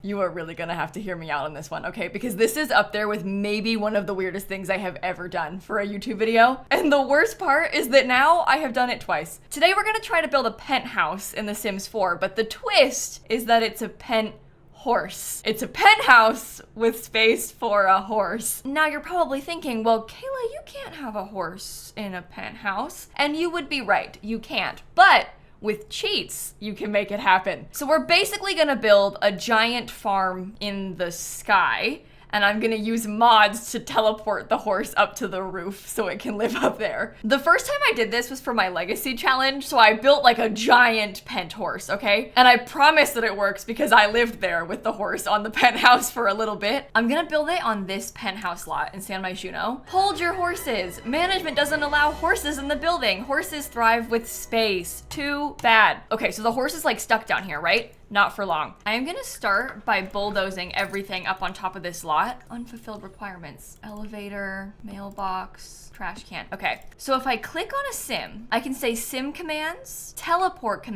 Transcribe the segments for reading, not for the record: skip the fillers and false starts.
You are really gonna have to hear me out on this one, okay? Because this is up there with maybe one of the weirdest things I have ever done for a YouTube video. And the worst part is that now I have done it twice. Today we're gonna try to build a penthouse in The Sims 4, but the twist is that it's a penthorse. It's a penthouse with space for a horse. Now you're probably thinking, well, Kayla, you can't have a horse in a penthouse. And you would be right, you can't. But with cheats, you can make it happen. So we're basically gonna build a giant farm in the sky, and I'm gonna use mods to teleport the horse up to the roof so it can live up there. The first time I did this was for my legacy challenge, so I built like a giant penthorse, okay? And I promise that it works because I lived there with the horse on the penthouse for a little bit. I'm gonna build it on this penthouse lot in San Myshuno. Hold your horses. Management doesn't allow horses in the building. Horses thrive with space. Too bad. Okay, so the horse is like stuck down here, right? Not for long. I am gonna start by bulldozing everything up on top of this lot. Unfulfilled requirements. Elevator, mailbox, trash can. Okay, so if I click on a sim, I can say sim commands, teleport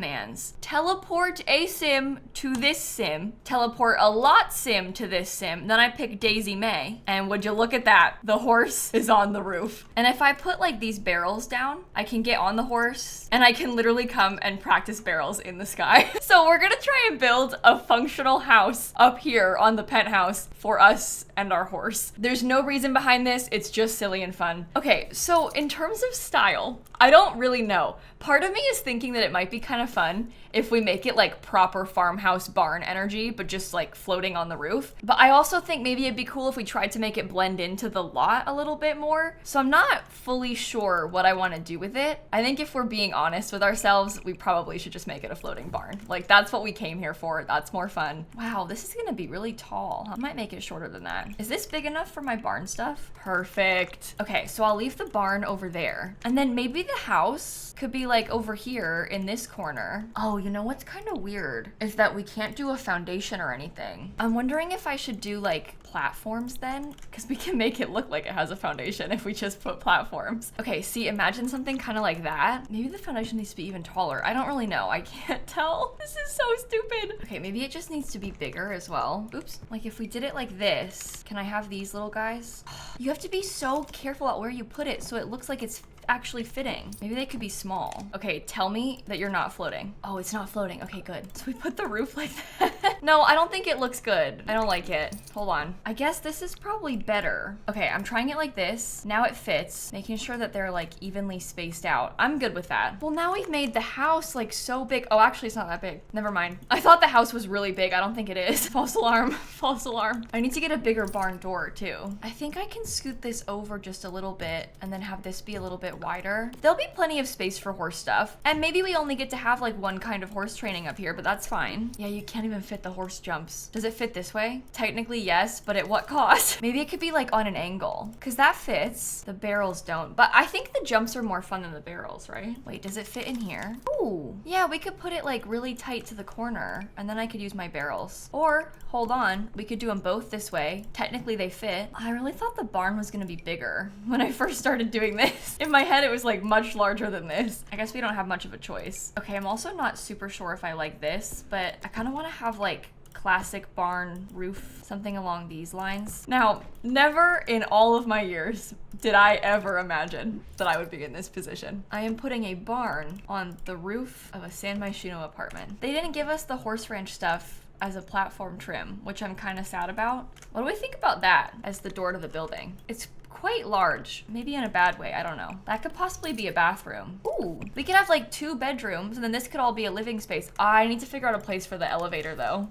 a sim to this sim, teleport a lot sim to this sim, then I pick Daisy May, and would you look at that? The horse is on the roof. And if I put like these barrels down, I can get on the horse, and I can literally come and practice barrels in the sky. So we're gonna try and build a functional house up here on the penthouse for us and our horse. There's no reason behind this, it's just silly and fun. Okay, so in terms of style, I don't really know. Part of me is thinking that it might be kind of fun if we make it like proper farmhouse barn energy, but just like floating on the roof. But I also think maybe it'd be cool if we tried to make it blend into the lot a little bit more. So I'm not fully sure what I want to do with it. I think if we're being honest with ourselves, we probably should just make it a floating barn. Like that's what we came here for. That's more fun. Wow, this is gonna be really tall. I might make it shorter than that. Is this big enough for my barn stuff? Perfect. Okay, so I'll leave the barn over there. And then maybe the house could be like over here in this corner. Oh, you know what's kind of weird is that we can't do a foundation or anything. I'm wondering if I should do like platforms then, because we can make it look like it has a foundation if we just put platforms. Okay, see, imagine something kind of like that. Maybe the foundation needs to be even taller. I don't really know. I can't tell. This is so stupid. Okay, maybe it just needs to be bigger as well. Oops. Like if we did it like this, can I have these little guys? You have to be so careful at where you put it so it looks like it's actually fitting. Maybe they could be small. Okay, tell me that you're not floating. Oh, it's not floating. Okay, good. So we put the roof like that. No, I don't think it looks good. I don't like it. Hold on. I guess this is probably better. Okay, I'm trying it like this. Now it fits, making sure that they're like evenly spaced out. I'm good with that. Well, now we've made the house like so big. Oh, actually it's not that big. Never mind. I thought the house was really big. I don't think it is. False alarm. False alarm. I need to get a bigger barn door too. I think I can scoot this over just a little bit and then have this be a little bit wider. There'll be plenty of space for horse stuff. And maybe we only get to have like one kind of horse training up here, but that's fine. Yeah, you can't even fit the horse jumps. Does it fit this way? Technically, yes, but at what cost? Maybe it could be like on an angle, because that fits. The barrels don't, but I think the jumps are more fun than the barrels, right? Wait, does it fit in here? Ooh, yeah, we could put it like really tight to the corner, and then I could use my barrels. Or, hold on, we could do them both this way. Technically, they fit. I really thought the barn was gonna be bigger when I first started doing this. In my head, it was like much larger than this. I guess we don't have much of a choice. Okay, I'm also not super sure if I like this, but I kind of want to have like classic barn roof, something along these lines. Now, never in all of my years did I ever imagine that I would be in this position. I am putting a barn on the roof of a San Myshuno apartment. They didn't give us the horse ranch stuff as a platform trim, which I'm kind of sad about. What do we think about that as the door to the building? It's quite large, maybe in a bad way, I don't know. That could possibly be a bathroom. Ooh, we could have like 2 bedrooms and then this could all be a living space. I need to figure out a place for the elevator though.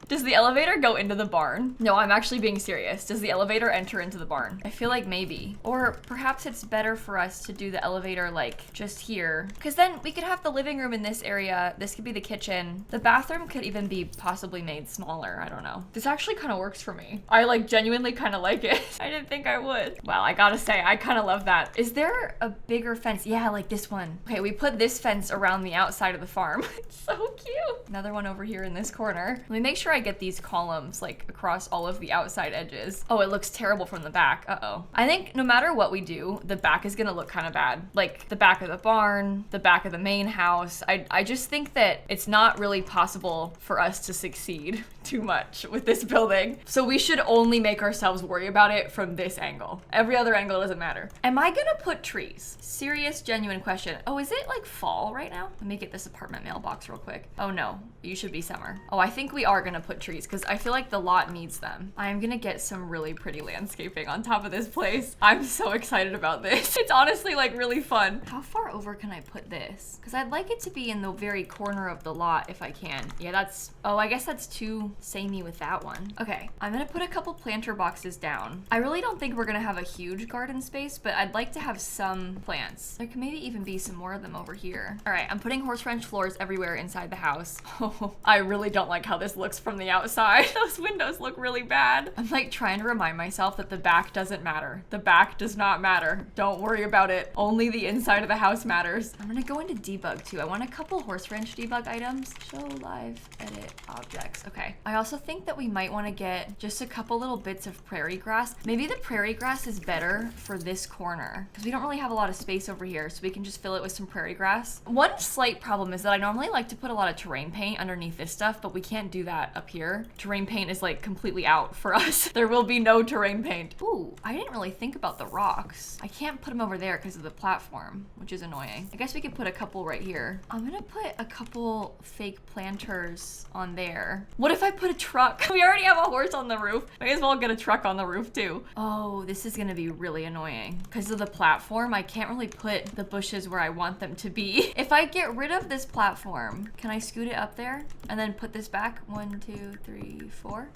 Does the elevator go into the barn? No, I'm actually being serious. Does the elevator enter into the barn? I feel like maybe. Or perhaps it's better for us to do the elevator like just here. Because then we could have the living room in this area. This could be the kitchen. The bathroom could even be possibly made smaller. I don't know. This actually kind of works for me. I like genuinely kind of like it. I didn't think I would. Well, I gotta say, I kind of love that. Is there a bigger fence? Yeah, like this one. Okay, we put this fence around the outside of the farm. It's so cute. Another one over here in this corner. Let me make sure sure I get these columns like across all of the outside edges. Oh, it looks terrible from the back. Uh-oh. I think no matter what we do, the back is gonna look kind of bad. Like the back of the barn, the back of the main house. I just think that it's not really possible for us to succeed too much with this building. So we should only make ourselves worry about it from this angle. Every other angle doesn't matter. Am I gonna put trees? Serious, genuine question. Oh, is it like fall right now? Let me get this apartment mailbox real quick. Oh no, you should be summer. Oh, I think we are gonna put trees because I feel like the lot needs them. I'm gonna get some really pretty landscaping on top of this place. I'm so excited about this. It's honestly like really fun. How far over can I put this? Because I'd like it to be in the very corner of the lot if I can. Yeah, that's, oh, I guess that's too samey with that one. Okay, I'm gonna put a couple planter boxes down. I really don't think we're gonna have a huge garden space, but I'd like to have some plants. There can maybe even be some more of them over here. All right, I'm putting horse ranch floors everywhere inside the house. Oh, I really don't like how this looks from the outside. Those windows look really bad. I'm like trying to remind myself that the back doesn't matter. The back does not matter. Don't worry about it. Only the inside of the house matters. I'm gonna go into debug too. I want a couple horse ranch debug items. Show live edit objects. Okay. I also think that we might want to get just a couple little bits of prairie grass. Maybe the prairie grass is better for this corner because we don't really have a lot of space over here, so we can just fill it with some prairie grass. One slight problem is that I normally like to put a lot of terrain paint underneath this stuff, but we can't do that up here. Terrain paint is like completely out for us. There will be no terrain paint. Ooh, I didn't really think about the rocks. I can't put them over there because of the platform, which is annoying. I guess we could put a couple right here. I'm gonna put a couple fake planters on there. What if I put a truck? We already have a horse on the roof. May as well get a truck on the roof too. Oh, this is gonna be really annoying. Because of the platform, I can't really put the bushes where I want them to be. If I get rid of this platform, can I scoot it up there and then put this back? 1, 2, 3, 4.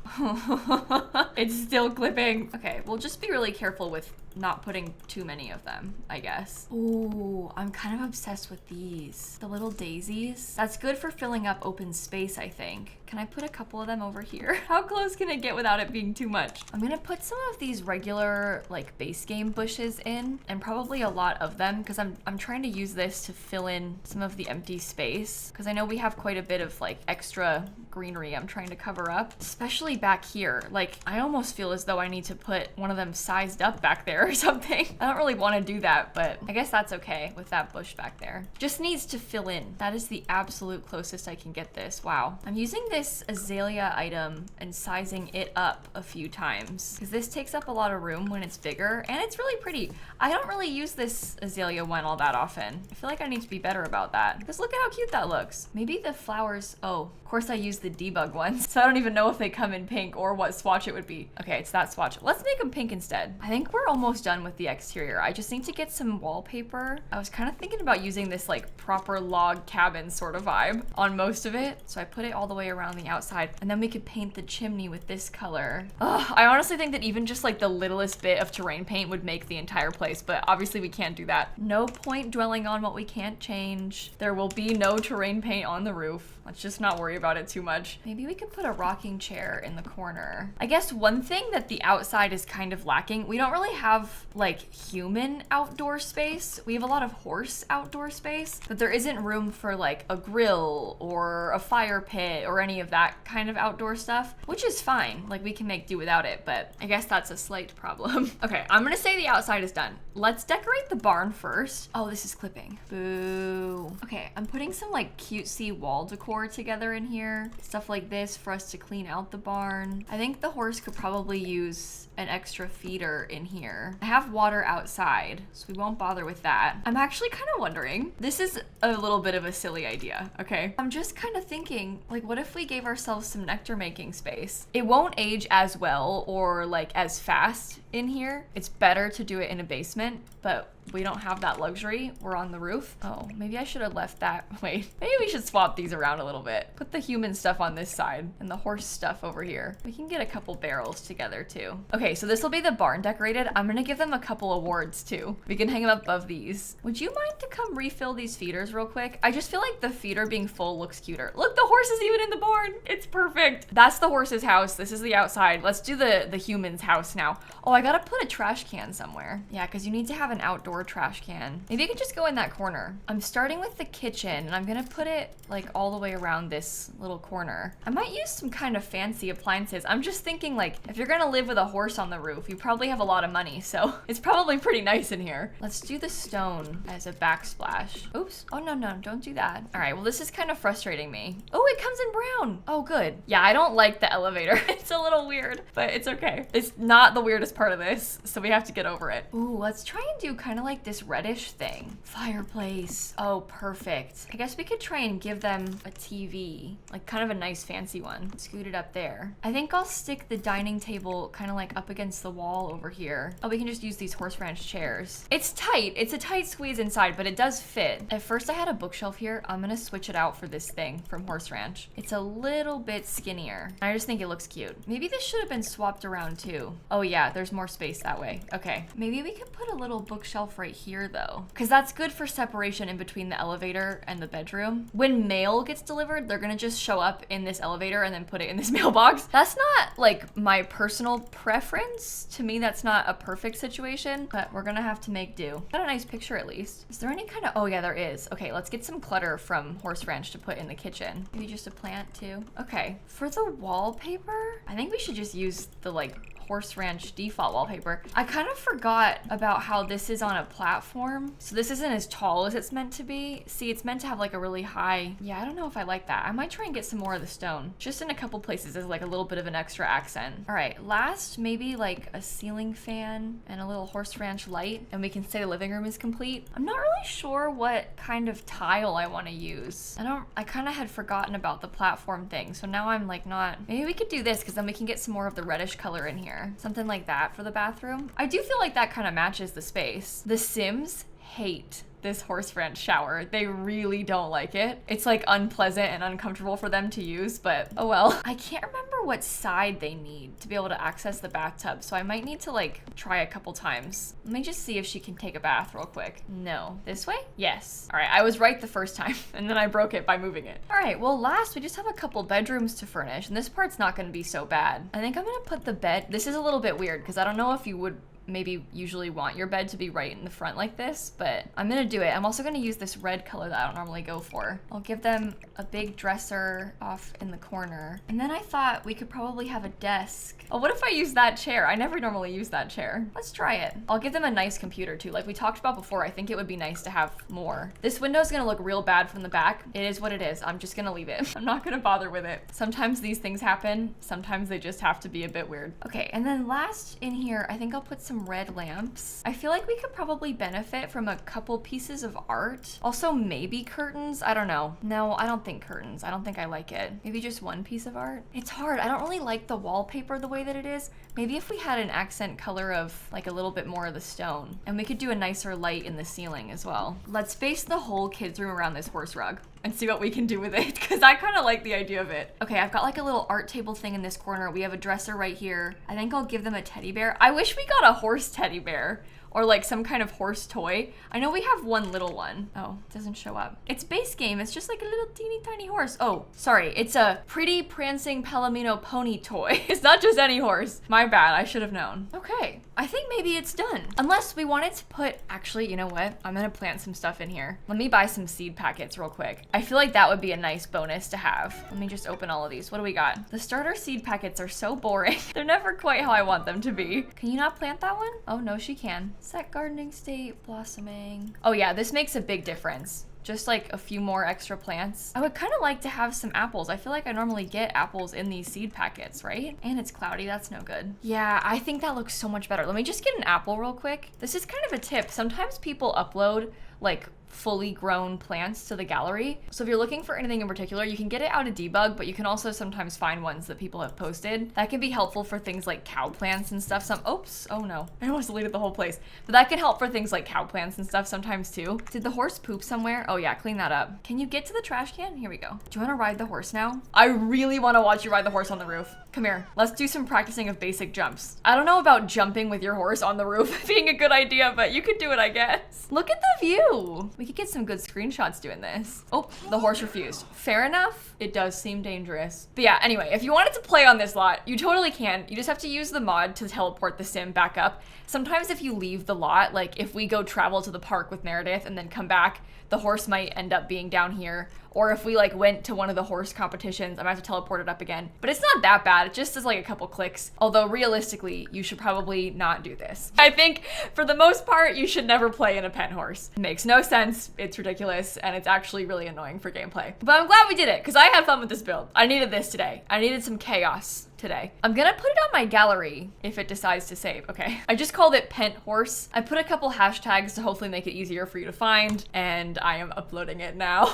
It's still clipping. Okay, we'll just be really careful with not putting too many of them, I guess. Ooh, I'm kind of obsessed with these. The little daisies. That's good for filling up open space, I think. Can I put a couple of them over here? How close can it get without it being too much? I'm gonna put some of these regular like base game bushes in, and probably a lot of them because I'm trying to use this to fill in some of the empty space because I know we have quite a bit of like extra greenery I'm trying to cover up, especially back here. Like I almost feel as though I need to put one of them sized up back there or something. I don't really want to do that, but I guess that's okay with that bush back there. Just needs to fill in. That is the absolute closest I can get this. Wow. I'm using this azalea item and sizing it up a few times because this takes up a lot of room when it's bigger and it's really pretty. I don't really use this azalea one all that often. I feel like I need to be better about that because look at how cute that looks. Maybe the flowers, oh, of course I use the debug ones, so I don't even know if they come in pink or what swatch it would be. Okay, it's that swatch. Let's make them pink instead. I think we're almost done with the exterior. I just need to get some wallpaper. I was kind of thinking about using this like proper log cabin sort of vibe on most of it. So I put it all the way around the outside and then we could paint the chimney with this color. Ugh, I honestly think that even just like the littlest bit of terrain paint would make the entire place, but obviously we can't do that. No point dwelling on what we can't change. There will be no terrain paint on the roof. Let's just not worry about it too much. Maybe we could put a rocking chair in the corner. I guess one thing that the outside is kind of lacking, we don't really have like human outdoor space. We have a lot of horse outdoor space, but there isn't room for like a grill or a fire pit or any of that kind of outdoor stuff, which is fine. Like we can make do without it, but I guess that's a slight problem. Okay, I'm gonna say the outside is done. Let's decorate the barn first. Oh, this is clipping. Boo. Okay, I'm putting some like cutesy wall decor together in here. Stuff like this for us to clean out the barn. I think the horse could probably use an extra feeder in here. I have water outside, so we won't bother with that. I'm actually kind of wondering, this is a little bit of a silly idea, okay? I'm just kind of thinking, like, what if we gave ourselves some nectar making space? It won't age as well or like as fast in here. It's better to do it in a basement, but we don't have that luxury. We're on the roof. Oh, maybe I should have left that. Wait, maybe we should swap these around a little bit. Put the human stuff on this side and the horse stuff over here. We can get a couple barrels together too. Okay, so this will be the barn decorated. I'm gonna give them a couple awards too. We can hang them above these. Would you mind to come refill these feeders real quick? I just feel like the feeder being full looks cuter. Look, the horse is even in the barn. It's perfect. That's the horse's house. This is the outside. Let's do the human's house now. Oh, I gotta put a trash can somewhere. Yeah, because you need to have an outdoor outdoor trash can. Maybe I could just go in that corner. I'm starting with the kitchen and I'm gonna put it like all the way around this little corner. I might use some kind of fancy appliances. I'm just thinking like, if you're gonna live with a horse on the roof, you probably have a lot of money, so it's probably pretty nice in here. Let's do the stone as a backsplash. Oops. Oh, no, don't do that. All right, well, this is kind of frustrating me. Oh, it comes in brown. Oh, good. Yeah, I don't like the elevator. It's a little weird, but it's okay. It's not the weirdest part of this, so we have to get over it. Ooh, let's try and do kind of like this reddish thing. Fireplace. Oh, perfect. I guess we could try and give them a TV, like kind of a nice fancy one. Scoot it up there. I think I'll stick the dining table kind of like up against the wall over here. Oh, we can just use these horse ranch chairs. It's tight. It's a tight squeeze inside, but it does fit. At first I had a bookshelf here. I'm gonna switch it out for this thing from Horse Ranch. It's a little bit skinnier. I just think it looks cute. Maybe this should have been swapped around too. Oh yeah, there's more space that way. Okay, maybe we could put a little bookshelf right here though, because that's good for separation in between the elevator and the bedroom. When mail gets delivered, they're gonna just show up in this elevator and then put it in this mailbox. That's not like my personal preference. To me, that's not a perfect situation, but we're gonna have to make do. Got a nice picture at least. Is there any kind of, oh yeah, there is. Okay, let's get some clutter from Horse Ranch to put in the kitchen. Maybe just a plant too. Okay, for the wallpaper, I think we should just use the like Horse Ranch default wallpaper. I kind of forgot about how this is on a platform. So this isn't as tall as it's meant to be. See, it's meant to have like a really high, yeah, I don't know if I like that. I might try and get some more of the stone, just in a couple places as like a little bit of an extra accent. All right, last, maybe like a ceiling fan and a little Horse Ranch light, and we can say the living room is complete. I'm not really sure what kind of tile I want to use. I kind of had forgotten about the platform thing. So now I'm like not, maybe we could do this because then we can get some more of the reddish color in here. Something like that for the bathroom. I do feel like that kind of matches the space. The Sims hate this Horse Ranch shower. They really don't like it. It's like unpleasant and uncomfortable for them to use, but oh well. I can't remember what side they need to be able to access the bathtub, so I might need to like try a couple times. Let me just see if she can take a bath real quick. No. This way? Yes. All right, I was right the first time, and then I broke it by moving it. All right, well last, we just have a couple bedrooms to furnish, and this part's not gonna be so bad. I think I'm gonna put the bed, this is a little bit weird, because I don't know if you would maybe usually want your bed to be right in the front like this, but I'm gonna do it. I'm also gonna use this red color that I don't normally go for. I'll give them a big dresser off in the corner. And then I thought we could probably have a desk. Oh, what if I use that chair? I never normally use that chair. Let's try it. I'll give them a nice computer too. Like we talked about before, I think it would be nice to have more. This window is gonna look real bad from the back. It is what it is. I'm just gonna leave it. I'm not gonna bother with it. Sometimes these things happen. Sometimes they just have to be a bit weird. Okay, and then last in here, I think I'll put some red lamps. I feel like we could probably benefit from a couple pieces of art. Also maybe curtains, I don't know. No, I don't think curtains. I don't think I like it. Maybe just one piece of art. It's hard. I don't really like the wallpaper the way that it is. Maybe if we had an accent color of like a little bit more of the stone, and we could do a nicer light in the ceiling as well. Let's base the whole kids room around this horse rug and see what we can do with it, because I kind of like the idea of it. Okay, I've got like a little art table thing in this corner. We have a dresser right here. I think I'll give them a teddy bear. I wish we got a horse teddy bear, or like some kind of horse toy. I know we have one little one. Oh, it doesn't show up. It's base game. It's just like a little teeny tiny horse. Oh, sorry. It's a pretty prancing Palomino pony toy. It's not just any horse. My bad. I should have known. Okay. I think maybe it's done. Unless we wanted to put, actually, you know what? I'm gonna plant some stuff in here. Let me buy some seed packets real quick. I feel like that would be a nice bonus to have. Let me just open all of these. What do we got? The starter seed packets are so boring. They're never quite how I want them to be. Can you not plant that one? Oh no, she can. Set gardening state, blossoming. Oh yeah, this makes a big difference. Just like a few more extra plants. I would kind of like to have some apples. I feel like I normally get apples in these seed packets, right? And it's cloudy, that's no good. Yeah, I think that looks so much better. Let me just get an apple real quick. This is kind of a tip. Sometimes people upload like fully grown plants to the gallery. So if you're looking for anything in particular, you can get it out of debug, but you can also sometimes find ones that people have posted. That can be helpful for things like cow plants and stuff. Oops, oh no, I almost deleted the whole place. But that can help for things like cow plants and stuff sometimes too. Did the horse poop somewhere? Oh yeah, clean that up. Can you get to the trash can? Here we go. Do you wanna ride the horse now? I really wanna watch you ride the horse on the roof. Come here, let's do some practicing of basic jumps. I don't know about jumping with your horse on the roof being a good idea, but you could do it, I guess. Look at the view. We could get some good screenshots doing this. Oh, the horse refused. Fair enough. It does seem dangerous. But yeah, anyway, if you wanted to play on this lot, you totally can. You just have to use the mod to teleport the sim back up. Sometimes if you leave the lot, like if we go travel to the park with Meredith and then come back, the horse might end up being down here. Or if we like went to one of the horse competitions, I might have to teleport it up again. But it's not that bad. It just is like a couple clicks. Although realistically, you should probably not do this. I think for the most part, you should never play in a penthorse. It makes no sense. It's ridiculous. And it's actually really annoying for gameplay. But I'm glad we did it because I had fun with this build. I needed this today. I needed some chaos today. I'm gonna put it on my gallery if it decides to save, okay? I just called it penthorse. I put a couple hashtags to hopefully make it easier for you to find, and I am uploading it now.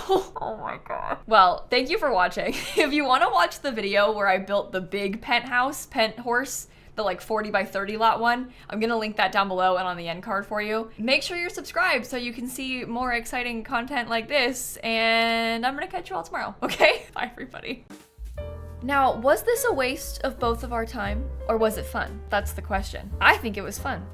Oh my god. Well, thank you for watching. If you wanna watch the video where I built the big penthorse, the like 40 by 30 lot one, I'm gonna link that down below and on the end card for you. Make sure you're subscribed so you can see more exciting content like this, and I'm gonna catch you all tomorrow, okay? Bye everybody. Now, was this a waste of both of our time, or was it fun? That's the question. I think it was fun.